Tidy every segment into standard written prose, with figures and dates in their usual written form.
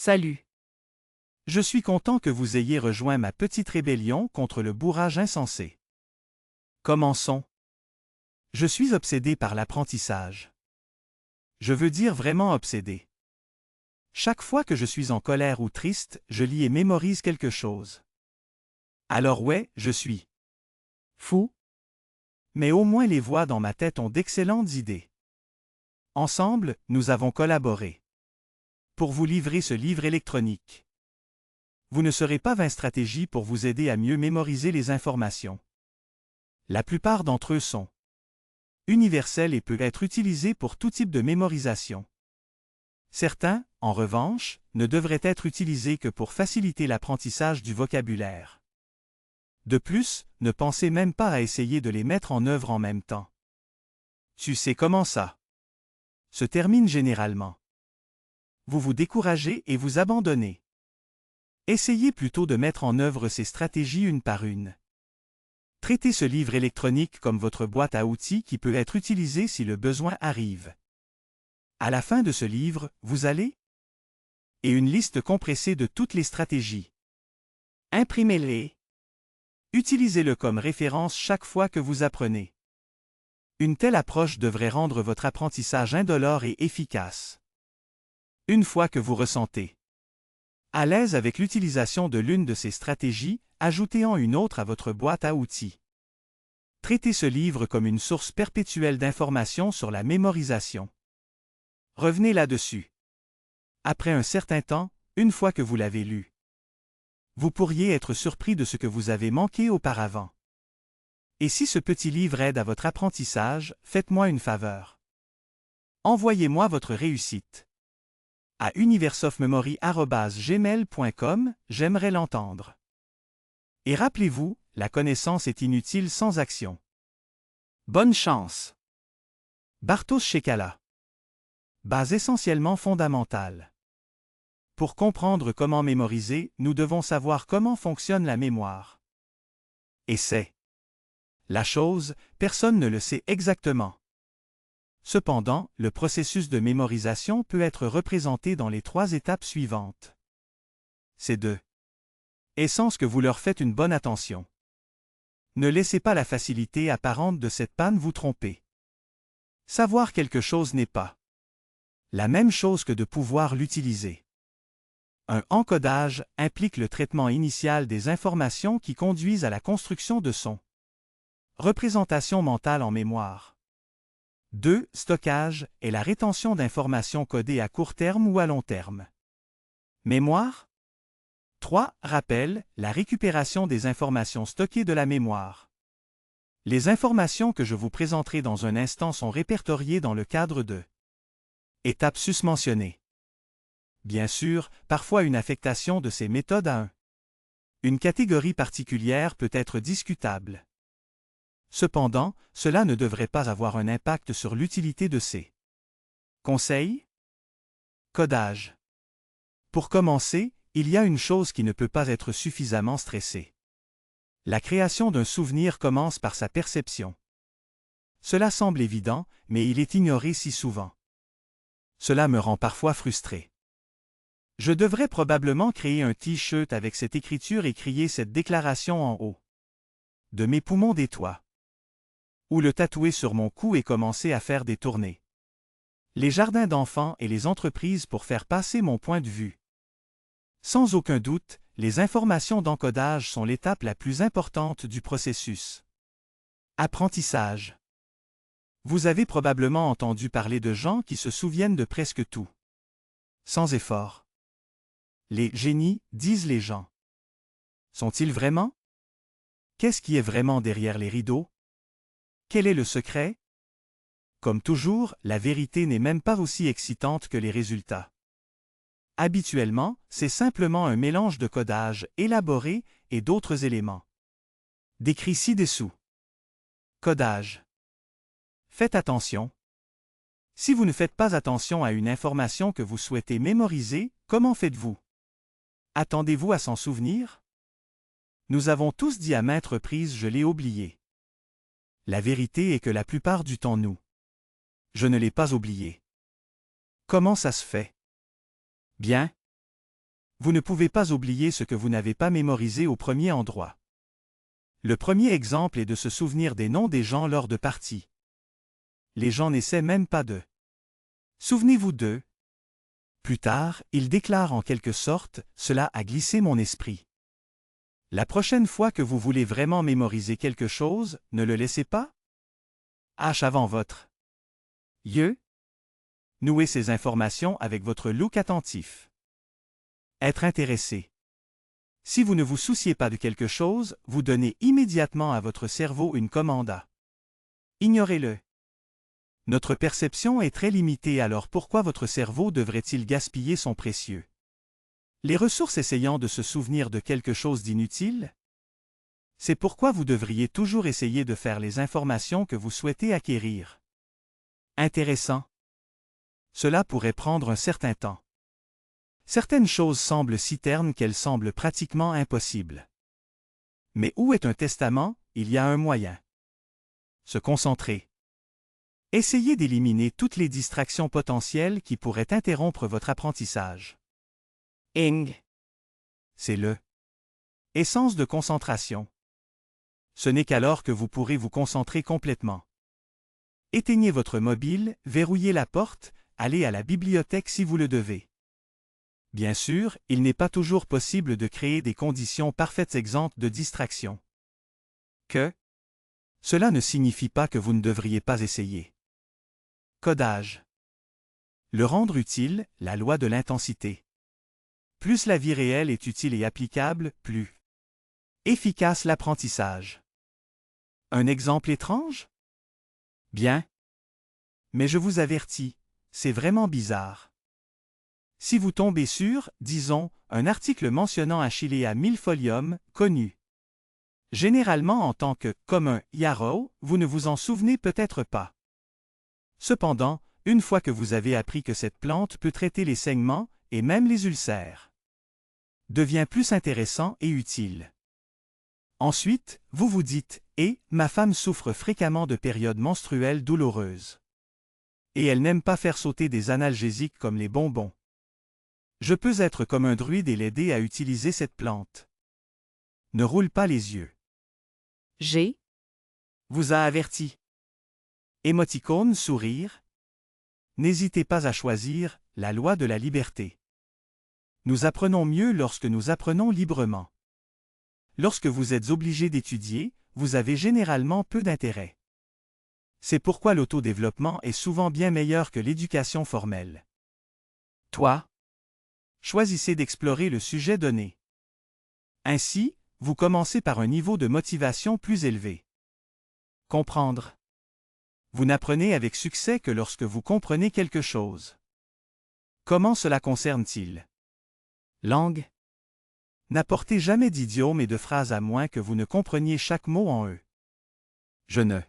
Salut. Je suis content que vous ayez rejoint ma petite rébellion contre le bourrage insensé. Commençons. Je suis obsédé par l'apprentissage. Je veux dire vraiment obsédé. Chaque fois que je suis en colère ou triste, je lis et mémorise quelque chose. Alors ouais, je suis fou. Mais au moins les voix dans ma tête ont d'excellentes idées. Ensemble, nous avons collaboré pour vous livrer ce livre électronique. Vous ne serez pas 20 stratégies pour vous aider à mieux mémoriser les informations. La plupart d'entre eux sont universels et peuvent être utilisés pour tout type de mémorisation. Certains, en revanche, ne devraient être utilisés que pour faciliter l'apprentissage du vocabulaire. De plus, ne pensez même pas à essayer de les mettre en œuvre en même temps. Tu sais comment ça se termine généralement. Vous vous découragez et vous abandonnez. Essayez plutôt de mettre en œuvre ces stratégies une par une. Traitez ce livre électronique comme votre boîte à outils qui peut être utilisée si le besoin arrive. À la fin de ce livre, vous allez et une liste compressée de toutes les stratégies. Imprimez-les. Utilisez-le comme référence chaque fois que vous apprenez. Une telle approche devrait rendre votre apprentissage indolore et efficace. Une fois que vous ressentez à l'aise avec l'utilisation de l'une de ces stratégies, ajoutez-en une autre à votre boîte à outils. Traitez ce livre comme une source perpétuelle d'informations sur la mémorisation. Revenez là-dessus. Après un certain temps, une fois que vous l'avez lu, vous pourriez être surpris de ce que vous avez manqué auparavant. Et si ce petit livre aide à votre apprentissage, faites-moi une faveur. Envoyez-moi votre réussite. À universeofmemory@gmail.com, j'aimerais l'entendre. Et rappelez-vous, la connaissance est inutile sans action. Bonne chance! Bartosz Szekala. Base essentiellement fondamentale. Pour comprendre comment mémoriser, nous devons savoir comment fonctionne la mémoire. Et c'est la chose, personne ne le sait exactement. Cependant, le processus de mémorisation peut être représenté dans les 3 étapes suivantes. C'est de essence que vous leur faites une bonne attention. Ne laissez pas la facilité apparente de cette panne vous tromper. Savoir quelque chose n'est pas la même chose que de pouvoir l'utiliser. Un encodage implique le traitement initial des informations qui conduisent à la construction de son représentation mentale en mémoire. 2. Stockage est la rétention d'informations codées à court terme ou à long terme. Mémoire. 3. Rappel, la récupération des informations stockées de la mémoire. Les informations que je vous présenterai dans un instant sont répertoriées dans le cadre de étapes susmentionnées. Bien sûr, parfois une affectation de ces méthodes à une catégorie particulière peut être discutable. Cependant, cela ne devrait pas avoir un impact sur l'utilité de ces conseils. Codage. Pour commencer, il y a une chose qui ne peut pas être suffisamment stressée. La création d'un souvenir commence par sa perception. Cela semble évident, mais il est ignoré si souvent. Cela me rend parfois frustré. Je devrais probablement créer un t-shirt avec cette écriture et crier cette déclaration en haut de mes poumons des toits. Ou le tatouer sur mon cou et commencer à faire des tournées. Les jardins d'enfants et les entreprises pour faire passer mon point de vue. Sans aucun doute, les informations d'encodage sont l'étape la plus importante du processus. Apprentissage. Vous avez probablement entendu parler de gens qui se souviennent de presque tout. Sans effort. Les génies, disent les gens. Sont-ils vraiment? Qu'est-ce qui est vraiment derrière les rideaux? Quel est le secret? Comme toujours, la vérité n'est même pas aussi excitante que les résultats. Habituellement, c'est simplement un mélange de codage élaboré et d'autres éléments. Décrit ci-dessous. Codage. Faites attention. Si vous ne faites pas attention à une information que vous souhaitez mémoriser, comment faites-vous? Attendez-vous à s'en souvenir? Nous avons tous dit à maintes reprises « je l'ai oublié ». La vérité est que la plupart du temps je ne l'ai pas oublié. Comment ça se fait? Bien. Vous ne pouvez pas oublier ce que vous n'avez pas mémorisé au premier endroit. Le premier exemple est de se souvenir des noms des gens lors de parties. Les gens n'essaient même pas de. Souvenez-vous d'eux. Plus tard, il déclare en quelque sorte, cela a glissé mon esprit. La prochaine fois que vous voulez vraiment mémoriser quelque chose, ne le laissez pas. H avant votre yeux. Nouez ces informations avec votre look attentif. Être intéressé. Si vous ne vous souciez pas de quelque chose, vous donnez immédiatement à votre cerveau une commande à. Ignorez-le. Notre perception est très limitée, alors pourquoi votre cerveau devrait-il gaspiller son précieux? Les ressources essayant de se souvenir de quelque chose d'inutile? C'est pourquoi vous devriez toujours essayer de faire les informations que vous souhaitez acquérir. Intéressant. Cela pourrait prendre un certain temps. Certaines choses semblent si ternes qu'elles semblent pratiquement impossibles. Mais où est un testament? Il y a un moyen. Se concentrer. Essayez d'éliminer toutes les distractions potentielles qui pourraient interrompre votre apprentissage. C'est le essence de concentration. Ce n'est qu'alors que vous pourrez vous concentrer complètement. Éteignez votre mobile, verrouillez la porte, allez à la bibliothèque si vous le devez. Bien sûr, il n'est pas toujours possible de créer des conditions parfaites exemptes de distractions. Cela ne signifie pas que vous ne devriez pas essayer. Codage. Le rendre utile, la loi de l'intensité. Plus la vie réelle est utile et applicable, plus efficace l'apprentissage. Un exemple étrange? Bien. Mais je vous avertis, c'est vraiment bizarre. Si vous tombez sur, disons, un article mentionnant Achillea millefolium, connu généralement en tant que commun yarrow, vous ne vous en souvenez peut-être pas. Cependant, une fois que vous avez appris que cette plante peut traiter les saignements, et même les ulcères, devient plus intéressant et utile. Ensuite, vous vous dites « Et, ma femme souffre fréquemment de périodes menstruelles douloureuses. Et elle n'aime pas faire sauter des analgésiques comme les bonbons. Je peux être comme un druide et l'aider à utiliser cette plante. » Ne roule pas les yeux. J'ai Vous a averti. Émoticône sourire. N'hésitez pas à choisir la loi de la liberté. Nous apprenons mieux lorsque nous apprenons librement. Lorsque vous êtes obligé d'étudier, vous avez généralement peu d'intérêt. C'est pourquoi l'autodéveloppement est souvent bien meilleur que l'éducation formelle. Toi, choisissez d'explorer le sujet donné. Ainsi, vous commencez par un niveau de motivation plus élevé. Comprendre. Vous n'apprenez avec succès que lorsque vous comprenez quelque chose. Comment cela concerne-t-il? Langue. N'apportez jamais d'idiomes et de phrases à moins que vous ne compreniez chaque mot en eux. Je ne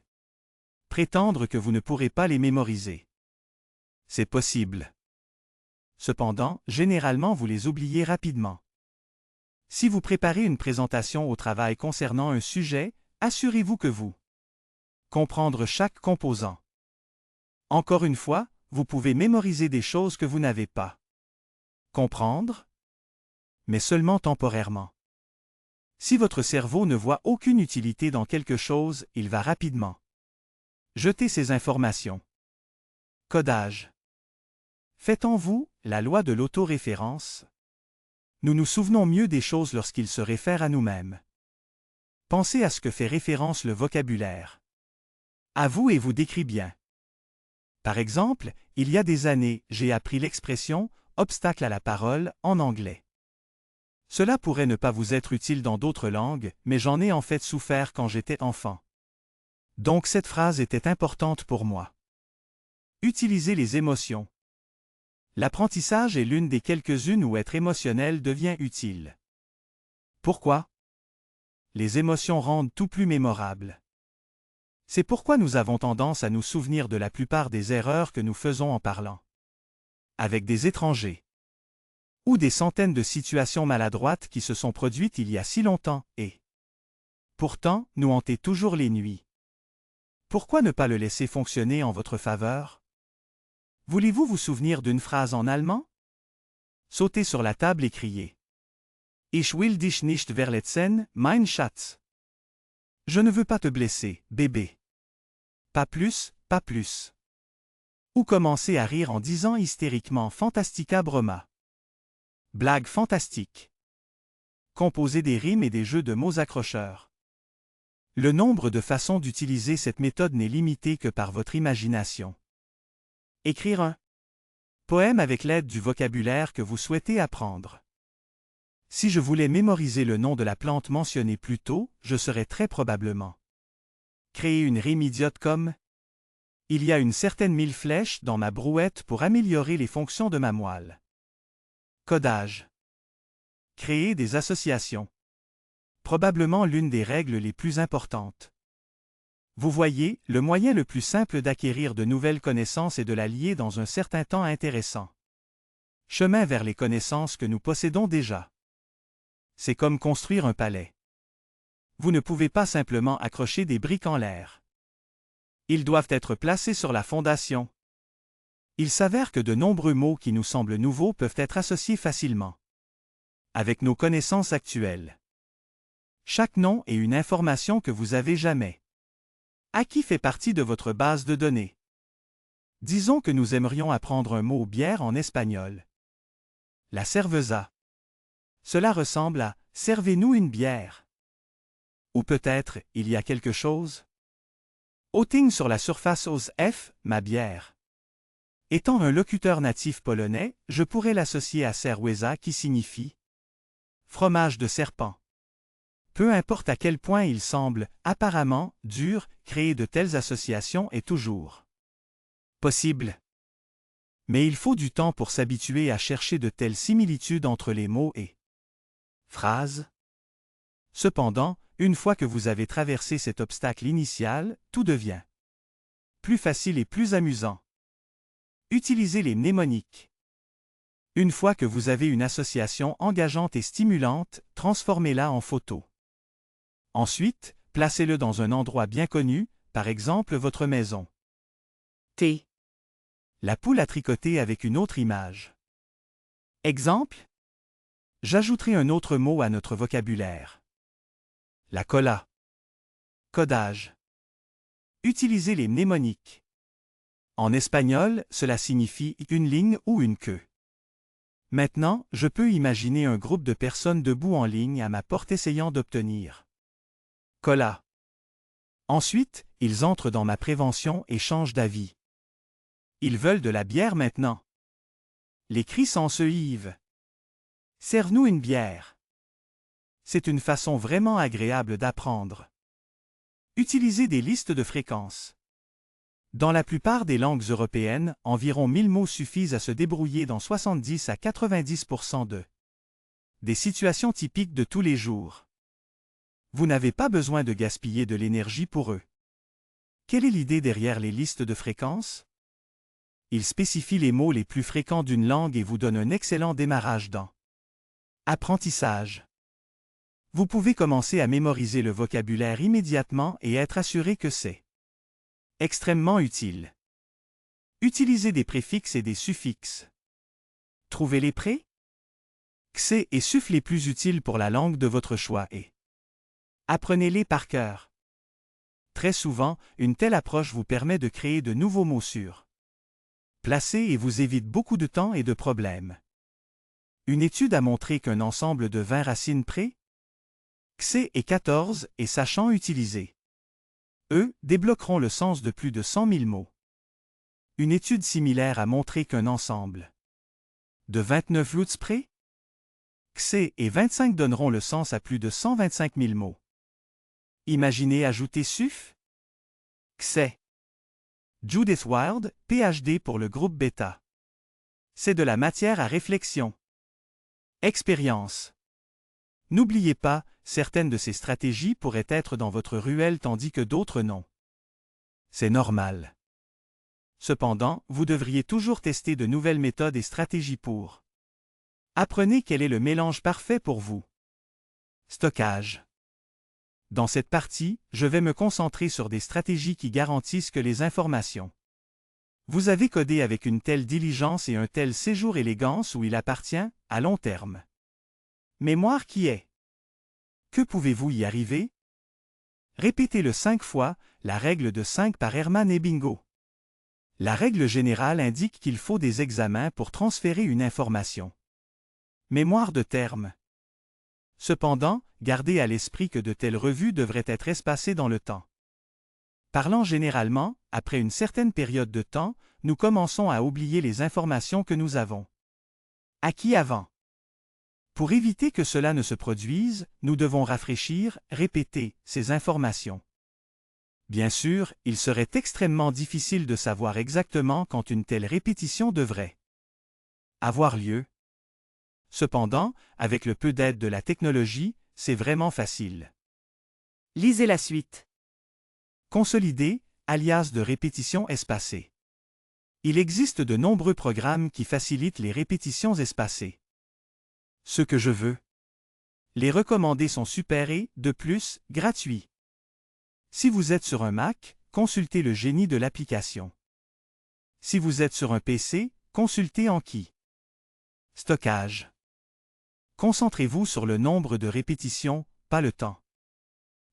prétendre que vous ne pourrez pas les mémoriser. C'est possible. Cependant, généralement vous les oubliez rapidement. Si vous préparez une présentation au travail concernant un sujet, assurez-vous que vous comprendre chaque composant. Encore une fois, vous pouvez mémoriser des choses que vous n'avez pas. Comprendre? Mais seulement temporairement. Si votre cerveau ne voit aucune utilité dans quelque chose, il va rapidement jeter ces informations. Codage. Fait en vous la loi de l'autoréférence? Nous nous souvenons mieux des choses lorsqu'ils se réfèrent à nous-mêmes. Pensez à ce que fait référence le vocabulaire. À vous et vous décrit bien. Par exemple, il y a des années, j'ai appris l'expression « obstacle à la parole » en anglais. Cela pourrait ne pas vous être utile dans d'autres langues, mais j'en ai en fait souffert quand j'étais enfant. Donc cette phrase était importante pour moi. Utilisez les émotions. L'apprentissage est l'une des quelques-unes où être émotionnel devient utile. Pourquoi? Les émotions rendent tout plus mémorable. C'est pourquoi nous avons tendance à nous souvenir de la plupart des erreurs que nous faisons en parlant avec des étrangers, ou des centaines de situations maladroites qui se sont produites il y a si longtemps et pourtant nous hanter toujours les nuits. Pourquoi ne pas le laisser fonctionner en votre faveur? Voulez-vous vous souvenir d'une phrase en allemand? Sautez sur la table et criez. Ich will dich nicht verletzen, mein Schatz. Je ne veux pas te blesser, bébé. Pas plus, pas plus. Ou commencer à rire en disant hystériquement Fantastica Broma. Blague fantastique. Composer des rimes et des jeux de mots accrocheurs. Le nombre de façons d'utiliser cette méthode n'est limité que par votre imagination. Écrire un poème avec l'aide du vocabulaire que vous souhaitez apprendre. Si je voulais mémoriser le nom de la plante mentionnée plus tôt, je serais très probablement. Créer une rime idiote comme « Il y a une certaine mille flèches dans ma brouette pour améliorer les fonctions de ma moelle. » Codage. Créer des associations. Probablement l'une des règles les plus importantes. Vous voyez, le moyen le plus simple d'acquérir de nouvelles connaissances est de la lier dans un certain temps intéressant. Chemin vers les connaissances que nous possédons déjà. C'est comme construire un palais. Vous ne pouvez pas simplement accrocher des briques en l'air. Ils doivent être placés sur la fondation. Il s'avère que de nombreux mots qui nous semblent nouveaux peuvent être associés facilement avec nos connaissances actuelles. Chaque nom est une information que vous avez jamais acquis fait partie de votre base de données. Disons que nous aimerions apprendre un mot bière en espagnol. La cerveza. Cela ressemble à « servez-nous une bière ». Ou peut-être « il y a quelque chose ». Outing sur la surface ose F, ma bière. Étant un locuteur natif polonais, je pourrais l'associer à cerweza qui signifie fromage de serpent. Peu importe à quel point il semble, apparemment, dur, créer de telles associations est toujours possible. Mais il faut du temps pour s'habituer à chercher de telles similitudes entre les mots et phrases. Cependant, une fois que vous avez traversé cet obstacle initial, tout devient plus facile et plus amusant. Utilisez les mnémoniques. Une fois que vous avez une association engageante et stimulante, transformez-la en photo. Ensuite, placez-le dans un endroit bien connu, par exemple votre maison. T. La poule à tricoter avec une autre image. Exemple. J'ajouterai un autre mot à notre vocabulaire. La cola. Codage. Utilisez les mnémoniques. En espagnol, cela signifie une ligne ou une queue. Maintenant, je peux imaginer un groupe de personnes debout en ligne à ma porte essayant d'obtenir cola. Ensuite, ils entrent dans ma prévention et changent d'avis. Ils veulent de la bière maintenant. Les cris s'ensuivent. Serve-nous une bière. C'est une façon vraiment agréable d'apprendre. Utilisez des listes de fréquences. Dans la plupart des langues européennes, environ 1000 mots suffisent à se débrouiller dans 70 à 90% des situations typiques de tous les jours. Vous n'avez pas besoin de gaspiller de l'énergie pour eux. Quelle est l'idée derrière les listes de fréquences? Ils spécifient les mots les plus fréquents d'une langue et vous donnent un excellent démarrage dans apprentissage. Vous pouvez commencer à mémoriser le vocabulaire immédiatement et être assuré que c'est extrêmement utile. Utilisez des préfixes et des suffixes. Trouvez-les prêts? Xe et suff les plus utiles pour la langue de votre choix et apprenez-les par cœur. Très souvent, une telle approche vous permet de créer de nouveaux mots sur place et vous évite beaucoup de temps et de problèmes. Une étude a montré qu'un ensemble de 20 racines près, Xe et 14 et sachant utiliser eux débloqueront le sens de plus de 100 000 mots. Une étude similaire a montré qu'un ensemble de 29 roots près, Xe et 25 donneront le sens à plus de 125 000 mots. Imaginez ajouter suff? Xe. Judith Wild, PhD pour le groupe Beta. C'est de la matière à réflexion. Expérience. N'oubliez pas, certaines de ces stratégies pourraient être dans votre ruelle tandis que d'autres non. C'est normal. Cependant, vous devriez toujours tester de nouvelles méthodes et stratégies pour apprenez quel est le mélange parfait pour vous. Stockage. Dans cette partie, je vais me concentrer sur des stratégies qui garantissent que les informations vous avez codées avec une telle diligence et un tel séjour élégance où il appartient, à long terme, Mémoire qui est. Que pouvez-vous y arriver? Répétez-le 5 fois, la règle de 5 par Hermann Ebbingo. La règle générale indique qu'il faut des examens pour transférer une information. Mémoire de terme. Cependant, gardez à l'esprit que de telles revues devraient être espacées dans le temps. Parlant généralement, après une certaine période de temps, nous commençons à oublier les informations que nous avons acquises avant. Pour éviter que cela ne se produise, nous devons rafraîchir, répéter ces informations. Bien sûr, il serait extrêmement difficile de savoir exactement quand une telle répétition devrait avoir lieu. Cependant, avec le peu d'aide de la technologie, c'est vraiment facile. Lisez la suite. Consolider, alias de répétition espacée. Il existe de nombreux programmes qui facilitent les répétitions espacées. Ce que je veux. Les recommandés sont super et, de plus, gratuits. Si vous êtes sur un Mac, consultez le génie de l'application. Si vous êtes sur un PC, consultez Anki. Stockage. Concentrez-vous sur le nombre de répétitions, pas le temps.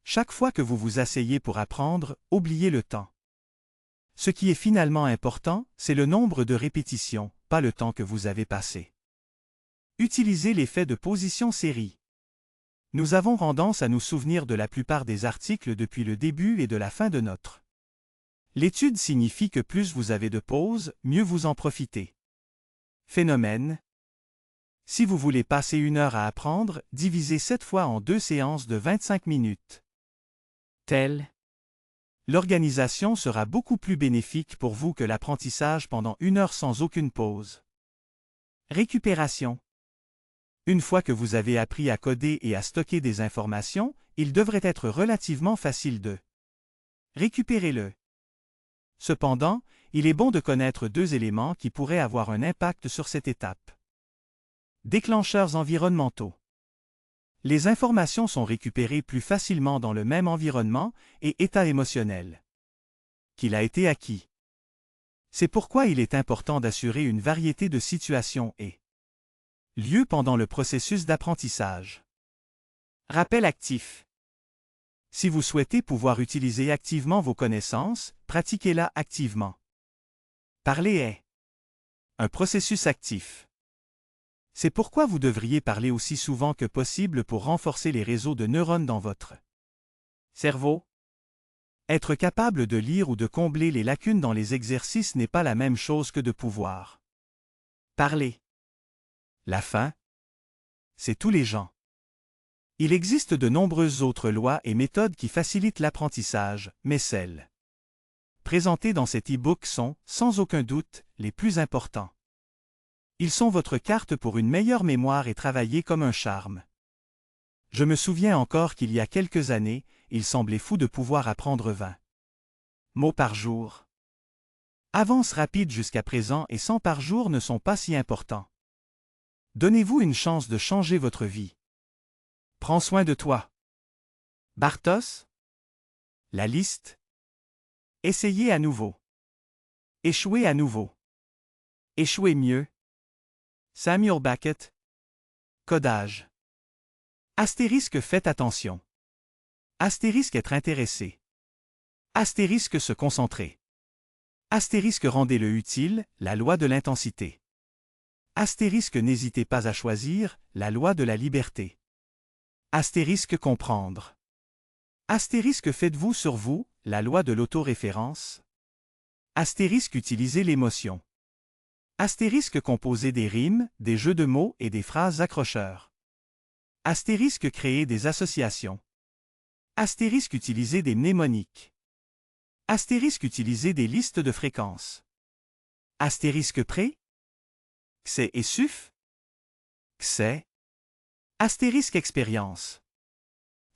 Chaque fois que vous vous asseyez pour apprendre, oubliez le temps. Ce qui est finalement important, c'est le nombre de répétitions, pas le temps que vous avez passé. Utilisez l'effet de position série. Nous avons tendance à nous souvenir de la plupart des articles depuis le début et de la fin de notre. L'étude signifie que plus vous avez de pauses, mieux vous en profitez. Phénomène. Si vous voulez passer 1 heure à apprendre, divisez 7 fois en 2 séances de 25 minutes. L'organisation sera beaucoup plus bénéfique pour vous que l'apprentissage pendant 1 heure sans aucune pause. Récupération. Une fois que vous avez appris à coder et à stocker des informations, il devrait être relativement facile de récupérer-le. Cependant, il est bon de connaître 2 éléments qui pourraient avoir un impact sur cette étape. Déclencheurs environnementaux. Les informations sont récupérées plus facilement dans le même environnement et état émotionnel qu'il a été acquis. C'est pourquoi il est important d'assurer une variété de situations et lieux pendant le processus d'apprentissage. Rappel actif. Si vous souhaitez pouvoir utiliser activement vos connaissances, pratiquez-la activement. Parler est un processus actif. C'est pourquoi vous devriez parler aussi souvent que possible pour renforcer les réseaux de neurones dans votre cerveau. Être capable de lire ou de combler les lacunes dans les exercices n'est pas la même chose que de pouvoir parler. La fin, c'est tous les gens. Il existe de nombreuses autres lois et méthodes qui facilitent l'apprentissage, mais celles présentées dans cet e-book sont, sans aucun doute, les plus importants. Ils sont votre carte pour une meilleure mémoire et travailler comme un charme. Je me souviens encore qu'il y a quelques années, il semblait fou de pouvoir apprendre 20 mots par jour. Avance rapide jusqu'à présent et 100 par jour ne sont pas si importants. Donnez-vous une chance de changer votre vie. Prends soin de toi. Bartos. La liste. Essayez à nouveau. Échouez à nouveau. Échouez mieux. Samuel Beckett. Codage. Astérisque faites attention. Astérisque être intéressé. Astérisque se concentrer. Astérisque rendez-le utile, la loi de l'intensité. Astérisque n'hésitez pas à choisir, la loi de la liberté. Astérisque comprendre. Astérisque faites-vous sur vous, la loi de l'autoréférence. Astérisque utilisez l'émotion. Astérisque composer des rimes, des jeux de mots et des phrases accrocheurs. Astérisque créer des associations. Astérisque utiliser des mnémoniques. Astérisque utiliser des listes de fréquences. Astérisque prêt. Xé et SUF. Xé. Astérisque expérience.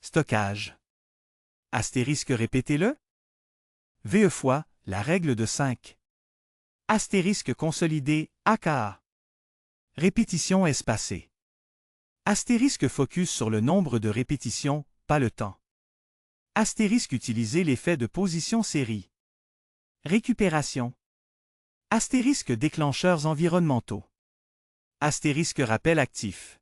Stockage. Astérisque répétez-le. VE fois, la règle de 5. Astérisque consolidé, aka. Répétition espacée. Astérisque focus sur le nombre de répétitions, pas le temps. Astérisque utiliser l'effet de position série. Récupération. Astérisque déclencheurs environnementaux. Astérisque rappel actif.